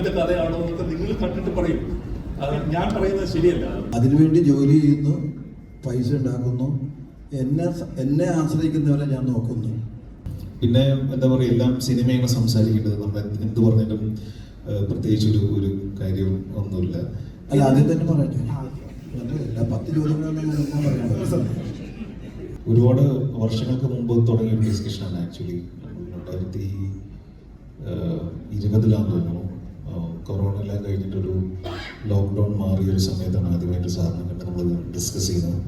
സിനിമയുടെ കഥയാണോ എന്നൊക്കെ നിങ്ങൾ കണ്ടിട്ട് പറയും. ഞാൻ പറയുന്നത് ശരിയല്ല. അതിനുവേണ്ടി ജോലി ചെയ്യുന്നു, പൈസ ഉണ്ടാക്കുന്നു, എന്നെ ആശ്രയിക്കുന്നവരെ ഞാൻ നോക്കുന്നു. പിന്നെ എന്താ പറയുക, എല്ലാം സിനിമയാണ് സംസാരിക്കേണ്ടത്. നമ്മൾ എന്ത് പറഞ്ഞാലും പ്രത്യേകിച്ച് ഒരു കാര്യം ഒന്നുമില്ല. അല്ല, ആദ്യം തന്നെ പറയട്ടെ, 10 ചോദ്യങ്ങളൊന്നും ഒരുപാട് വർഷങ്ങൾക്ക് മുമ്പ് തുടങ്ങിയ ഒരു ഡിസ്കഷനാണ്. ആക്ച്വലി 2020 തോന്നുന്നു, കൊറോണ എല്ലാം കഴിഞ്ഞിട്ടൊരു ലോക്ക്ഡൗൺ മാറിയൊരു സമയത്താണ് ആദ്യമായിട്ട് സാറിനെ കണ്ട് നമ്മൾ ഡിസ്കസ് ചെയ്യുന്നത്.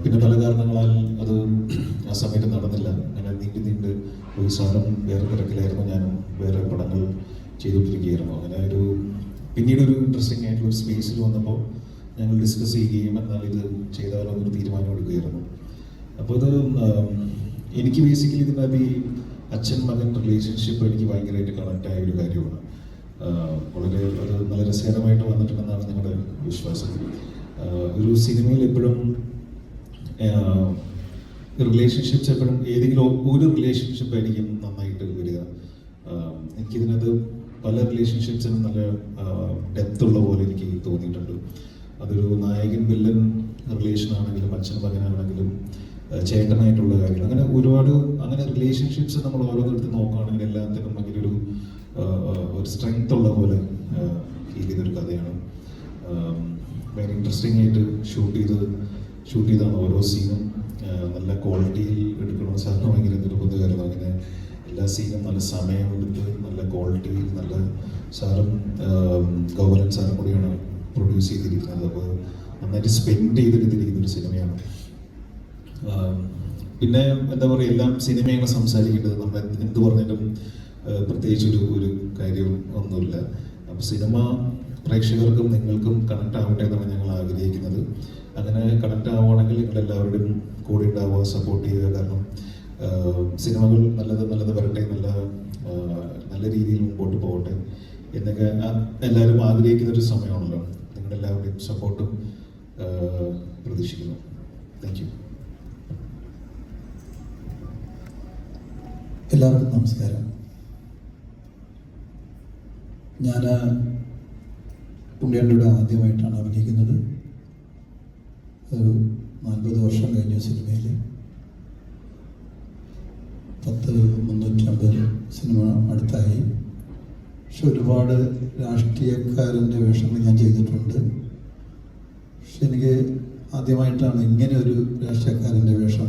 പിന്നെ പല കാരണങ്ങളാൽ അത് ആ സമയത്ത് നടന്നില്ല. അങ്ങനെ നീണ്ട് ഒരു സാറും വേറെ തിരക്കിലായിരുന്നു, ഞാനും വേറെ പടങ്ങൾ ചെയ്തുകൊണ്ടിരിക്കുകയായിരുന്നു. അങ്ങനെ പിന്നീട് ഒരു ഇൻട്രസ്റ്റിംഗ് ആയിട്ടുള്ള ഒരു സ്പേസിൽ വന്നപ്പോൾ ഞങ്ങൾ ഡിസ്കസ് ചെയ്യുകയും എന്നാൽ ഇത് ചെയ്താലോ എന്നൊരു തീരുമാനം എടുക്കുകയായിരുന്നു. അപ്പോൾ ഇത് എനിക്ക് ബേസിക്കലി ഇതിനകത്ത് ഈ അച്ഛൻ മകൻ റിലേഷൻഷിപ്പ് എനിക്ക് ഭയങ്കരമായിട്ട് കണക്റ്റ് ആയ ഒരു കാര്യമാണ്. വളരെ അത് നല്ല രസകരമായിട്ട് വന്നിട്ടുണ്ടെന്നാണ് ഞങ്ങളുടെ വിശ്വാസം. ഒരു സിനിമയിൽ എപ്പോഴും റിലേഷൻഷിപ്സ് എപ്പോഴും ഏതെങ്കിലും ഒരു റിലേഷൻഷിപ്പ് ആയിരിക്കും നന്നായിട്ട് വരിക. എനിക്കിതിനകത്ത് പല റിലേഷൻഷിപ്സിനും നല്ല ഡെപ്ത് ഉള്ള പോലെ എനിക്ക് തോന്നിയിട്ടുണ്ട്. അതൊരു നായകൻ വില്ലൻ റിലേഷൻ ആണെങ്കിലും അച്ഛൻ മകനാണെങ്കിലും ചേട്ടനായിട്ടുള്ള കാര്യങ്ങൾ, അങ്ങനെ ഒരുപാട് അങ്ങനെ റിലേഷൻഷിപ്സ് നമ്മൾ ഓരോന്നിടത്ത് നോക്കുകയാണെങ്കിൽ എല്ലാത്തിനും ഭയങ്കര ഒരു സ്ട്രെങ്ത് ഉള്ള പോലെ ഫീൽ ചെയ്തൊരു കഥയാണ്. ഭയങ്കര ഇൻട്രസ്റ്റിംഗ് ആയിട്ട് ഷൂട്ട് ചെയ്താണ് ഓരോ സീനും. നല്ല ക്വാളിറ്റിയിൽ എടുക്കണമെന്ന് സാറിന് ഭയങ്കര നിർബന്ധമായിരുന്നു. അങ്ങനെ എല്ലാ സീനും നല്ല സമയമെടുത്ത് നല്ല ക്വാളിറ്റിയിൽ നല്ല സാറും ഗോപാലൻ സാറും കൂടിയാണ് പ്രൊഡ്യൂസ് ചെയ്തിരിക്കുന്നത്. അപ്പോൾ നന്നായിട്ട് സ്പെൻഡ് ചെയ്തെടുത്തിരിക്കുന്ന ഒരു സിനിമയാണ്. പിന്നെ എന്താ പറയുക, എല്ലാം സിനിമയാണ് സംസാരിക്കേണ്ടത്. നമ്മൾ എന്ത് പറഞ്ഞാലും പ്രത്യേകിച്ച് ഒരു കാര്യം ഒന്നുമില്ല. അപ്പോൾ സിനിമ പ്രേക്ഷകർക്കും നിങ്ങൾക്കും കണക്ട് ആവട്ടെ എന്നാണ് ഞങ്ങൾ ആഗ്രഹിക്കുന്നത്. അങ്ങനെ കണക്ട് ആവുകയാണെങ്കിൽ നിങ്ങളെല്ലാവരുടെയും കൂടെ ഉണ്ടാവുക, സപ്പോർട്ട് ചെയ്യുക. കാരണം സിനിമകൾ നല്ലത് വരട്ടെ, നല്ല രീതിയിൽ മുമ്പോട്ട് പോകട്ടെ എന്നൊക്കെ എല്ലാവരും ആഗ്രഹിക്കുന്ന ഒരു സമയമാണല്ലോ. നിങ്ങളെല്ലാവരുടെയും സപ്പോർട്ടും പ്രതീക്ഷിക്കുന്നു. Thank you. എല്ലാവർക്കും നമസ്കാരം. ഞാൻ ഉണ്ണിയാണ്ടിയുടെ ആദ്യമായിട്ടാണ് അഭിനയിക്കുന്നത്. 40 വർഷം കഴിഞ്ഞ സിനിമയിൽ 350 സിനിമ അടുത്തായി. പക്ഷെ ഒരുപാട് രാഷ്ട്രീയക്കാരൻ്റെ വേഷങ്ങൾ ഞാൻ ചെയ്തിട്ടുണ്ട്. പക്ഷെ എനിക്ക് ആദ്യമായിട്ടാണ് ഇങ്ങനെ ഒരു രാഷ്ട്രീയക്കാരൻ്റെ വേഷം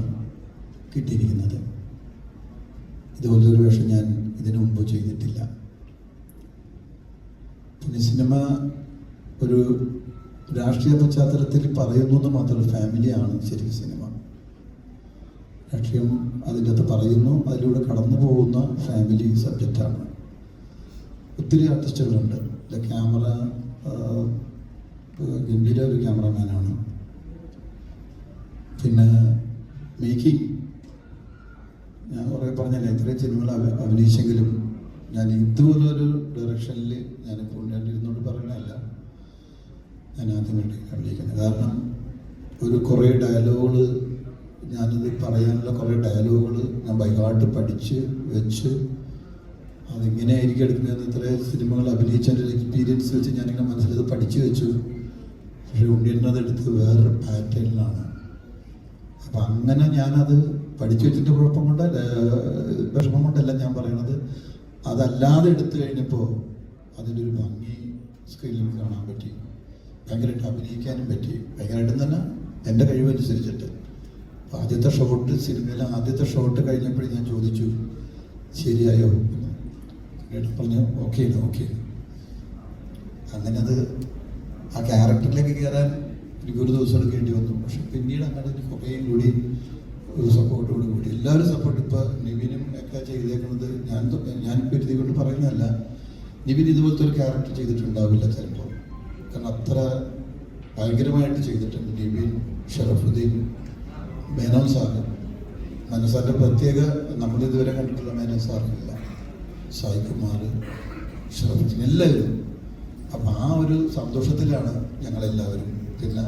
കിട്ടിയിരിക്കുന്നത്. ഇതുപോലൊരു വേഷം ഞാൻ ഇതിനു മുമ്പ് ചെയ്തിട്ടില്ല. പിന്നെ സിനിമ ഒരു രാഷ്ട്രീയ പശ്ചാത്തലത്തിൽ പറയുന്നു എന്ന് മാത്രമല്ല, ഫാമിലിയാണ് ശരിക്കും സിനിമ. രാഷ്ട്രീയം അതിൻ്റെ അകത്ത് പറയുന്നു, അതിലൂടെ കടന്നു പോകുന്ന ഫാമിലി സബ്ജക്റ്റാണ്. ഒത്തിരി ആർട്ടിസ്റ്റുകളുണ്ട്. ക്യാമറ ഗംഭീര ഒരു ക്യാമറമാനാണ്. പിന്നെ മേക്കിംഗ്, ഞാൻ കുറേ പറഞ്ഞല്ലേ, ഇത്രയും സിനിമകൾ അഭിനയിച്ചെങ്കിലും ഞാൻ ഇതുപോലൊരു ഡയറക്ഷനിൽ ഞാനിപ്പോൾ ഇരുന്നോട് പറയുന്നതല്ല, ഞാൻ ആദ്യമായിട്ട് അഭിനയിക്കുന്നത്. കാരണം കുറേ ഡയലോഗുകൾ, ഞാനത് പറയാനുള്ള കുറേ ഡയലോഗുകൾ ഞാൻ ബൈഹാർട്ട് പഠിച്ച് വെച്ച് അതിങ്ങനെ ആയിരിക്കും എടുക്കുന്നത്. ഇത്രയും സിനിമകൾ അഭിനയിച്ചതിൻ്റെ ഒരു എക്സ്പീരിയൻസ് വെച്ച് ഞാനിങ്ങനെ മനസ്സിലത് പഠിച്ചു വെച്ചു. പക്ഷേ ഉണ്ടിരുന്നതെടുത്ത് വേറൊരു പാറ്റേണിലാണ്. അപ്പം അങ്ങനെ ഞാനത് പഠിച്ചു വെച്ചിട്ട് വിഷമം കൊണ്ടല്ല ഞാൻ പറയണത്. അതല്ലാതെ എടുത്തു കഴിഞ്ഞപ്പോൾ അതിനൊരു ഭംഗി സ്ക്രീനിൽ കാണാൻ പറ്റി, ഭയങ്കരമായിട്ട് അഭിനയിക്കാനും പറ്റി. ഭയങ്കരമായിട്ടും തന്നെ എൻ്റെ കഴിവനുസരിച്ചിട്ട്. ആദ്യത്തെ ഷോട്ട്, സിനിമയിലെ ആദ്യത്തെ ഷോട്ട് കഴിഞ്ഞപ്പോഴും ഞാൻ ചോദിച്ചു ശരിയായോ എന്ന്. പറഞ്ഞു ഓക്കെ. അങ്ങനെ അത് ആ ക്യാരക്ടറിലേക്ക് കയറാൻ എനിക്കൊരു ദിവസം എടുക്കേണ്ടി വന്നു. പക്ഷെ പിന്നീട് അങ്ങനെ കുറേയും കൂടി ഒരു സപ്പോർട്ടോട് കൂടി എല്ലാവരും സപ്പോർട്ട്. ഇപ്പോൾ നിവിനും ഒക്കെ ചെയ്തേക്കുന്നത് ഞാനിപ്പോൾ എഴുതി കൊണ്ട് പറയുന്നതല്ല, നിവിൻ ഇതുപോലത്തെ ഒരു ക്യാരക്ടർ ചെയ്തിട്ടുണ്ടാവില്ല ചിലപ്പോൾ. കാരണം അത്ര ഭയങ്കരമായിട്ട് ചെയ്തിട്ടുണ്ട് നിവിൻ, ഷറഫുദ്ദീൻ, മേനോൻ സാറ്. മേനോൻ സാറിൻ്റെ പ്രത്യേക നമ്മളിതുവരെ കണ്ടിട്ടുള്ള മേനോൻ സാറില്ല, സായികുമാർ, ഷറഫുദ്ദീൻ എല്ലാവരും. അപ്പം ആ ഒരു സന്തോഷത്തിലാണ് ഞങ്ങളെല്ലാവരും. പിന്നെ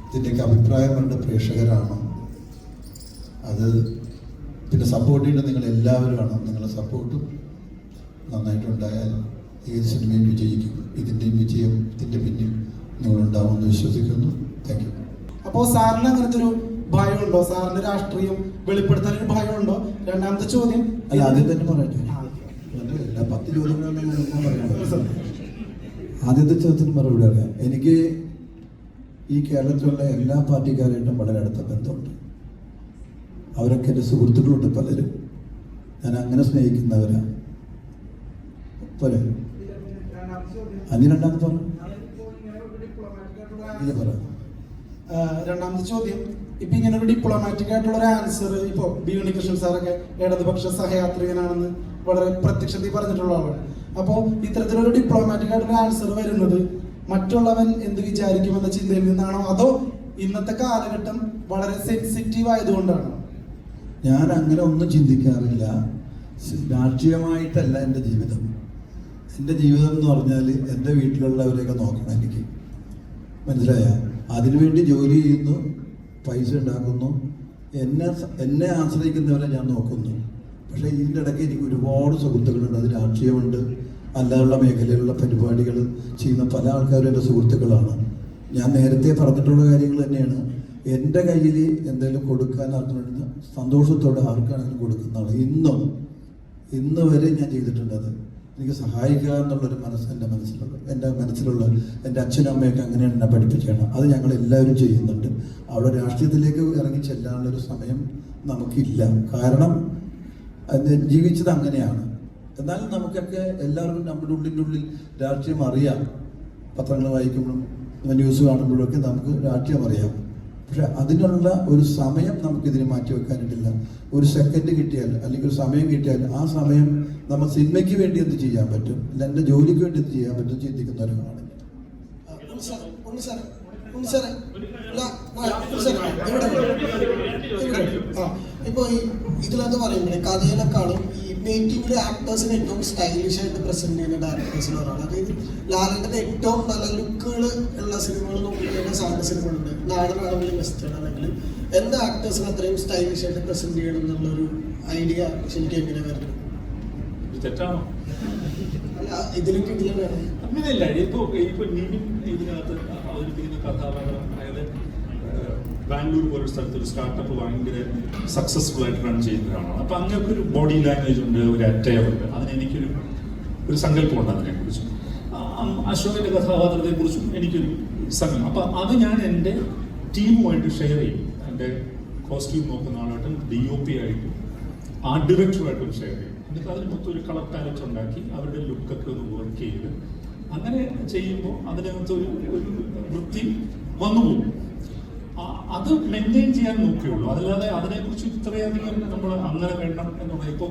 ഇതിൻ്റെയൊക്കെ അഭിപ്രായം കണ്ട് പ്രേക്ഷകരാണ് അത്. പിന്നെ സപ്പോർട്ട് ചെയ്യേണ്ടത് നിങ്ങളെല്ലാവരുമാണ്. നിങ്ങളുടെ സപ്പോർട്ടും നന്നായിട്ടുണ്ടായാൽ ഏത് സിനിമയും വിജയിക്കും. ഇതിൻ്റെയും വിജയത്തിൻ്റെ പിന്നിൽ നിങ്ങളുണ്ടാവുമെന്ന് വിശ്വസിക്കുന്നു. Thank you. അപ്പോൾ സാറിന് അങ്ങനത്തെ ഒരു ഭയമുണ്ടോ? സാറിന് രാഷ്ട്രീയം വെളിപ്പെടുത്താനൊരു ഭയമുണ്ടോ? രണ്ടാമത്തെ ചോദ്യം അല്ല, ആദ്യം തന്നെ പറയട്ടെ. എല്ലാ 10 ചോദ്യങ്ങളൊന്നും പറയാം. ആദ്യത്തെ ചോദ്യത്തിന് മറുപടി അറിയാം. എനിക്ക് ഈ കേരളത്തിലുള്ള എല്ലാ പാർട്ടിക്കാരായിട്ടും വളരെ അടുത്ത ബന്ധമുണ്ട്. അവരൊക്കെ എൻ്റെ സുഹൃത്തുക്കളുണ്ട് പലരും. ഞാൻ അങ്ങനെ സ്നേഹിക്കുന്നവരാണ്. പോലെ അനി രണ്ടാമത്തെ പറഞ്ഞു. രണ്ടാമത്തെ ചോദ്യം, ഇപ്പൊ ഇങ്ങനെ ഒരു ഡിപ്ലോമാറ്റിക് ആയിട്ടുള്ള ഒരു ആൻസർ ഇപ്പൊ ബി ഉണ്ണികൃഷ്ണൻ സാറൊക്കെ ഇടതുപക്ഷ സഹയാത്രികനാണെന്ന് വളരെ പ്രത്യക്ഷത്തിൽ പറഞ്ഞിട്ടുള്ള ആളാണ്. അപ്പോൾ ഇത്തരത്തിലൊരു ഡിപ്ലോമാറ്റിക് ആയിട്ടുള്ള ആൻസർ വരുന്നത് മറ്റുള്ളവൻ എന്ത് വിചാരിക്കുമെന്ന ചിന്തയിൽ നിന്നാണോ, അതോ ഇന്നത്തെ കാലഘട്ടം വളരെ സെൻസിറ്റീവ് ആയതുകൊണ്ടാണോ? ഞാൻ അങ്ങനെ ഒന്നും ചിന്തിക്കാറില്ല. രാഷ്ട്രീയമായിട്ടല്ല എൻ്റെ ജീവിതം. എൻ്റെ ജീവിതം എന്ന് പറഞ്ഞാൽ എൻ്റെ വീട്ടിലുള്ളവരെയൊക്കെ നോക്കണം. എനിക്ക് മനസ്സിലായ, അതിനുവേണ്ടി ജോലി ചെയ്യുന്നു, പൈസ ഉണ്ടാക്കുന്നു, എന്നെ ആശ്രയിക്കുന്നവരെ ഞാൻ നോക്കുന്നു. പക്ഷേ ഇതിൻ്റെ ഇടയ്ക്ക് എനിക്ക് ഒരുപാട് സുഹൃത്തുക്കളുണ്ട്. അത് രാഷ്ട്രീയമുണ്ട്, അല്ലാതുള്ള മേഖലയിലുള്ള പരിപാടികൾ ചെയ്യുന്ന പല ആൾക്കാരും എൻ്റെ സുഹൃത്തുക്കളാണ്. ഞാൻ നേരത്തെ പറഞ്ഞിട്ടുള്ള കാര്യങ്ങൾ തന്നെയാണ്. എൻ്റെ കയ്യിൽ എന്തെങ്കിലും കൊടുക്കാൻ ആർക്കും സന്തോഷത്തോടെ ആർക്കാണെങ്കിലും കൊടുക്കുന്നതാണ്. ഇന്ന് വരെ ഞാൻ ചെയ്തിട്ടുണ്ട്. അത് എനിക്ക് സഹായിക്കുക എന്നുള്ളൊരു മനസ്സ് എൻ്റെ മനസ്സിലുള്ള എൻ്റെ അച്ഛനും അമ്മയൊക്കെ അങ്ങനെയാണ് എന്നെ പഠിപ്പിക്കണം. അത് ഞങ്ങൾ എല്ലാവരും ചെയ്യുന്നുണ്ട്. അവിടെ രാഷ്ട്രീയത്തിലേക്ക് ഇറങ്ങി ചെല്ലാനുള്ളൊരു സമയം നമുക്കില്ല. കാരണം ജീവിച്ചത് അങ്ങനെയാണ്. എന്നാലും നമുക്കൊക്കെ എല്ലാവർക്കും നമ്മുടെ ഉള്ളിൽ രാഷ്ട്രീയം അറിയാം. പത്രങ്ങൾ വായിക്കുമ്പോഴും ന്യൂസ് കാണുമ്പോഴൊക്കെ നമുക്ക് രാഷ്ട്രീയം അറിയാം. പക്ഷെ അതിനുള്ള ഒരു സമയം നമുക്കിതിന് മാറ്റി വെക്കാനായിട്ടില്ല. ഒരു സെക്കൻഡ് കിട്ടിയാൽ അല്ലെങ്കിൽ ഒരു സമയം കിട്ടിയാൽ ആ സമയം നമ്മൾ സിനിമയ്ക്ക് വേണ്ടി എന്ത് ചെയ്യാൻ പറ്റും, അല്ല എൻ്റെ ജോലിക്ക് വേണ്ടി എന്ത് ചെയ്യാൻ പറ്റും ചിന്തിക്കുന്നവരാണ്. ഇപ്പൊ ഇതിനകത്ത് പറയുമ്പോൾ കഥയിലെക്കാളും ഈ മേക്കിംഗിലെ ആക്ടേഴ്സിന് ഏറ്റവും സ്റ്റൈലിഷ് ആയിട്ട് പ്രസന്റ് ചെയ്യുന്ന ഡയറക്ടേഴ്സിന് ഒരാൾ. അതായത് ലാലേട്ടൻ്റെ ഏറ്റവും നല്ല ലുക്കുകൾ ഉള്ള സിനിമകൾ നോക്കിക്കഴിഞ്ഞാൽ സാറിൻ്റെ സിനിമകളുണ്ട്. നാടനാണെങ്കിലും വെസ്റ്റേൺ ആണെങ്കിലും എന്താ ആക്ടേഴ്സിന് അത്രയും സ്റ്റൈലിഷ് ആയിട്ട് പ്രസന്റ് ചെയ്യണം എന്നുള്ളൊരു ഐഡിയ ശരിക്കും എങ്ങനെ വരുന്നത്? തെറ്റാണോ? അല്ല, ഇതിലേക്ക് ഇതിലെ വേണം അങ്ങനെയല്ല. ഇപ്പൊ നിവിൻ ഇതിനകത്ത് അവതരിപ്പിക്കുന്ന കഥാപാത്രം, അതായത് ബാംഗ്ലൂർ പോലൊരു സ്ഥലത്ത് ഒരു സ്റ്റാർട്ടപ്പ് ഭയങ്കര സക്സസ്ഫുൾ ആയിട്ട് റൺ ചെയ്യുന്ന ഒരാളാണ്. അപ്പൊ അങ്ങനെയൊക്കെ ഒരു ബോഡി ലാംഗ്വേജ് ഉണ്ട്, ഒരു അറ്റയർ ഉണ്ട്. അതിനെനിക്കൊരു സങ്കല്പമുണ്ട് അതിനെക്കുറിച്ചും. അശോകന്റെ കഥാപാത്രത്തെ കുറിച്ചും എനിക്കൊരു സങ്കല്പം. അപ്പൊ അത് ഞാൻ എൻ്റെ ടീമുമായിട്ട് ഷെയർ ചെയ്യും. എൻ്റെ കോസ്റ്റ്യൂം നോക്കുന്ന ആളായിട്ടും DOP ആയിട്ടും ആർട്ട് ഡയറക്ടറുമായിട്ടും ഷെയർ ചെയ്യും. എന്നിട്ട് അതിന് മൊത്തം ഒരു കളർ പാലറ്റ് ഉണ്ടാക്കി അവരുടെ ലുക്കൊക്കെ ഒന്ന് വർക്ക് ചെയ്ത് അങ്ങനെ ചെയ്യുമ്പോൾ അതിനകത്ത് ഒരു വൃത്തി വന്നു പോകും. അത് മെയിൻറ്റെയിൻ ചെയ്യാൻ നോക്കിയുള്ളൂ. അതല്ലാതെ അതിനെക്കുറിച്ച് ഇത്രയധികം നമ്മൾ അങ്ങനെ വേണം എന്നുള്ളത്. ഇപ്പോൾ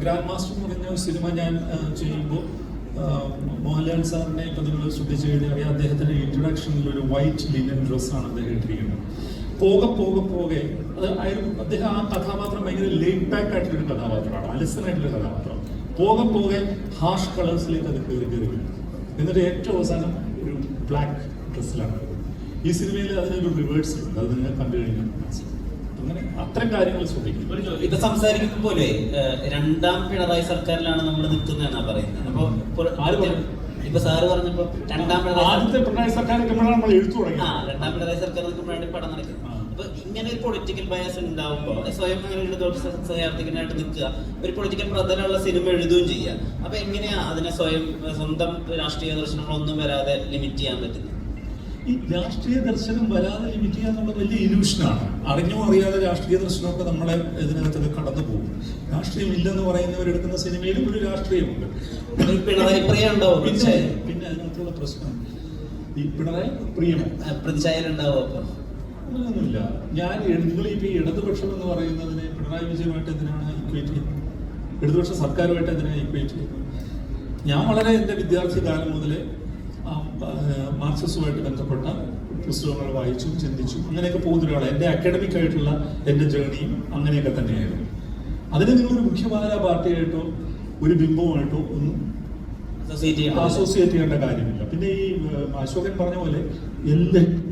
ഗ്രാൻഡ് മാസ്റ്റർ എന്ന് പറഞ്ഞ ഒരു സിനിമ ഞാൻ ചെയ്യുമ്പോൾ മോഹൻലാൽ സാറിനെ ഇപ്പം നിങ്ങൾ ശ്രദ്ധിച്ചു കഴിഞ്ഞാൽ അറിയാം, അദ്ദേഹത്തിൻ്റെ ഇൻട്രൊഡക്ഷനിൽ ഒരു വൈറ്റ് ലിനൻ ഡ്രസ്സാണ് അദ്ദേഹം ഇട്ടിരിക്കുന്നത്. പോകെ അത് അദ്ദേഹം ആ കഥാപാത്രം ഭയങ്കര ലേറ്റ് ബാക്ക് ആയിട്ടുള്ളൊരു കഥാപാത്രമാണ്, അലസനായിട്ടുള്ള കഥാപാത്രം. പോകെ ഹാഷ് കളേഴ്സിലേക്ക് അത് കയറി വരും. എന്നിട്ട് ഏറ്റവും അവസാനം ഒരു ബ്ലാക്ക് ഡ്രസ്സിലാണ്. ഈ സിനിമയിൽ അതിനൊരു റിവേഴ്സ് ഉണ്ട്. അത് നിങ്ങൾ കണ്ടു കഴിഞ്ഞാൽ അങ്ങനെ അത്തരം കാര്യങ്ങൾ ശ്രദ്ധിക്കും. ഇപ്പൊ സംസാരിക്കുമ്പോൾ പോലെ രണ്ടാം പിണറായി സർക്കാരിലാണ് നമ്മൾ നിൽക്കുന്നതെന്നാണ് പറയുന്നത്. അപ്പൊ ഇപ്പൊ സാറ് പറഞ്ഞപ്പോ രണ്ടാം പിണറായി സർക്കാർ നമ്മൾ എഴുത്തു തുടങ്ങി. രണ്ടാം പിണറായി സർക്കാർ നിൽക്കുമ്പോഴാണ് പടം നടക്കുന്നത്. അപ്പൊ ഇങ്ങനെ ഒരു പൊളിറ്റിക്കൽ ബയസ് ഉണ്ടാവുമ്പോൾ സ്വയം അങ്ങനെ ഒരു സഹയാർത്ഥികനായിട്ട് നിൽക്കുക, ഒരു പൊളിറ്റിക്കൽ പ്രധാനമുള്ള സിനിമ എഴുതുകയും ചെയ്യുക. അപ്പൊ എങ്ങനെയാ അതിനെ സ്വന്തം രാഷ്ട്രീയ ദർശനങ്ങളൊന്നും വരാതെ ലിമിറ്റ് ചെയ്യാൻ പറ്റുന്നത്? ഈ രാഷ്ട്രീയ ദർശനം വരാതെ ലിമിറ്റ് ചെയ്യുക എന്നുള്ളത് വലിയ ഇലൂഷനാണ്. അറിഞ്ഞോ അറിയാതെ രാഷ്ട്രീയ ദർശനമൊക്കെ നമ്മളെ ഇതിനകത്തൊക്കെ കടന്നു പോകും. രാഷ്ട്രീയം ഇല്ലെന്ന് പറയുന്നവരെടുക്കുന്ന സിനിമയിലും ഒരു രാഷ്ട്രീയമുണ്ട്. പിണറായി പ്രിയ ഉണ്ടാവും. പിന്നെ അതിനകത്തുള്ള പ്രശ്നം ഈ പിണറായി പ്രിയം പ്രതിച്ഛായലുണ്ടാവും. അപ്പൊ അങ്ങനെയൊന്നുമില്ല. നിങ്ങൾ ഇപ്പൊ ഈ ഇടതുപക്ഷം എന്ന് പറയുന്നതിനെ പിണറായി വിജയമായിട്ട് എന്തിനാണ് ഇക്വേറ്റ് ചെയ്യുന്നത്? ഇടതുപക്ഷ സർക്കാരുമായിട്ട് എന്തിനാണ് ഇക്വേറ്റ് ചെയ്യുന്നത്? ഞാൻ വളരെ എൻ്റെ വിദ്യാർത്ഥി കാലം മുതലേ മാർക്സിസവുമായിട്ട് ബന്ധപ്പെട്ട പുസ്തകങ്ങൾ വായിച്ചും ചിന്തിച്ചും അങ്ങനെയൊക്കെ പോകുന്ന ഒരാളാണ്. എൻ്റെ അക്കാഡമിക് ആയിട്ടുള്ള എൻ്റെ ജേർണിയും അങ്ങനെയൊക്കെ തന്നെയായിരുന്നു. അതിന് നിങ്ങളൊരു മുഖ്യധാരാ പാർട്ടിയായിട്ടോ ഒരു ബിംബവുമായിട്ടോ ഒന്നും അസോസിയേറ്റ് ചെയ്യേണ്ട കാര്യമില്ല. പിന്നെ ഈ അശോകൻ പറഞ്ഞ പോലെ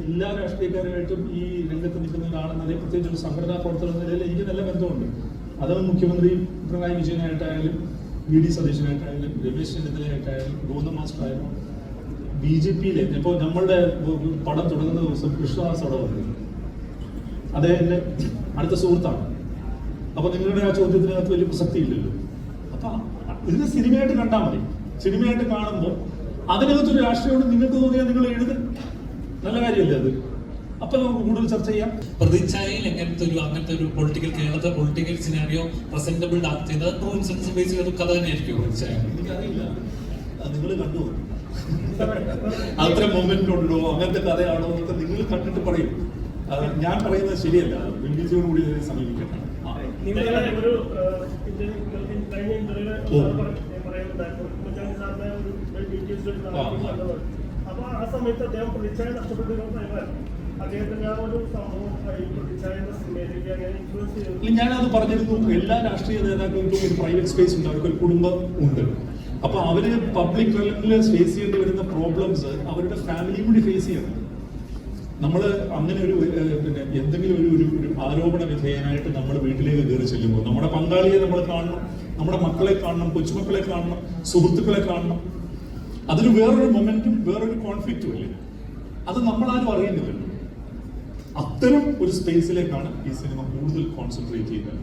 എല്ലാ രാഷ്ട്രീയക്കാരുമായിട്ടും ഈ രംഗത്ത് നിൽക്കുന്ന ഒരാളെന്നതിൽ പ്രത്യേകിച്ച് ഒരു സംഘടനാ പ്രവർത്തനം എന്ന നിലയിൽ എനിക്ക് നല്ല ബന്ധമുണ്ട്. അത് മുഖ്യമന്ത്രി പിണറായി വിജയനായിട്ടായാലും വി ഡി സതീശനായിട്ടായാലും രമേശ് ചെന്നിത്തലയായിട്ടായാലും ഗോവിന്ദ മാസ്റ്റർ ആയാലും BJP-യിലെ ഇപ്പോൾ നമ്മളുടെ പടം തുടങ്ങുന്ന ദിവസം കൃഷ്ണദാസ് അവിടെ വന്നിരുന്നു. അദ്ദേഹം എൻ്റെ അടുത്ത സുഹൃത്താണ്. അപ്പോൾ നിങ്ങളുടെ ആ ചോദ്യത്തിനകത്ത് വലിയ പ്രസക്തി ഇല്ലല്ലോ. അപ്പം ഇത് സിനിമയായിട്ട് കണ്ടാൽ മതി. സിനിമയായിട്ട് കാണുമ്പോൾ അതിനകത്തൊരു രാഷ്ട്രീയമാണ് നിങ്ങൾക്ക് തോന്നിയാൽ നിങ്ങൾ എഴുതും. നല്ല കാര്യമല്ലേ അത്? അപ്പൊ നമുക്ക് കൂടുതൽ ചർച്ച ചെയ്യാം. പ്രതിച്ഛായയിൽ അങ്ങനത്തെ ഒരു പൊളിറ്റിക്കൽ കേരളത്തെ പൊളിറ്റിക്കൽ സിനാരിയോ പ്രസന്റബിൾ ചെയ്തത് ട്രൂ ഇൻസിഡൻസ് ബേസ് ചെയ്ത കഥ തന്നെയായിരിക്കും പ്രതിച്ഛായ. എനിക്കറിയില്ല, നിങ്ങൾ കണ്ടു അത്ര മൊമെന്റ് ഉണ്ടോ, അങ്ങനത്തെ കഥയാണോ എന്നൊക്കെ നിങ്ങൾ കണ്ടിട്ട് പറയും. ഞാൻ പറയുന്നത് ശരിയല്ല. വിൻഡീസിയോട് കൂടി ഇതിനെ സമീപിക്കണം. അപ്പൊ ആ സമയത്ത് അദ്ദേഹം പ്രതിച്ഛായ നഷ്ടപ്പെട്ടു. അദ്ദേഹത്തിന്റെ ആ ഒരു സംഭവം പ്രതിച്ഛായ സിനിമയിലേക്ക് അങ്ങനെ ഇൻഫ്ലുവൻസ് ചെയ്തു. ഞാനത് പറഞ്ഞിരുന്നു. എല്ലാ രാഷ്ട്രീയ നേതാക്കൾക്കും ഒരു പ്രൈവറ്റ് സ്പേസ് ഉണ്ട്, അവർക്ക് ഒരു കുടുംബം ഉണ്ട്. അപ്പൊ അവര് പബ്ലിക് റെലമിൽ ഫേസ് ചെയ്യേണ്ടി വരുന്ന പ്രോബ്ലംസ് അവരുടെ ഫാമിലിയും കൂടി ഫേസ് ചെയ്യണം. നമ്മൾ അങ്ങനെ ഒരു പിന്നെ എന്തെങ്കിലും ഒരു ആരോപണ വിധേയനായിട്ട് നമ്മൾ വീട്ടിലേക്ക് കയറി ചെല്ലുമ്പോൾ നമ്മുടെ പങ്കാളിയെ നമ്മൾ കാണണം, നമ്മുടെ മക്കളെ കാണണം, കൊച്ചുമക്കളെ കാണണം, സുഹൃത്തുക്കളെ കാണണം. അതിന് വേറൊരു മൊമെന്റും വേറൊരു കോൺഫ്ലിക്റ്റും ഇല്ലേ? അത് നമ്മളാരും അറിയുന്നില്ലല്ലോ. അത്തരം ഒരു സ്പേസിലേക്കാണ് ഈ സിനിമ കൂടുതൽ കോൺസെൻട്രേറ്റ് ചെയ്യുന്നത്.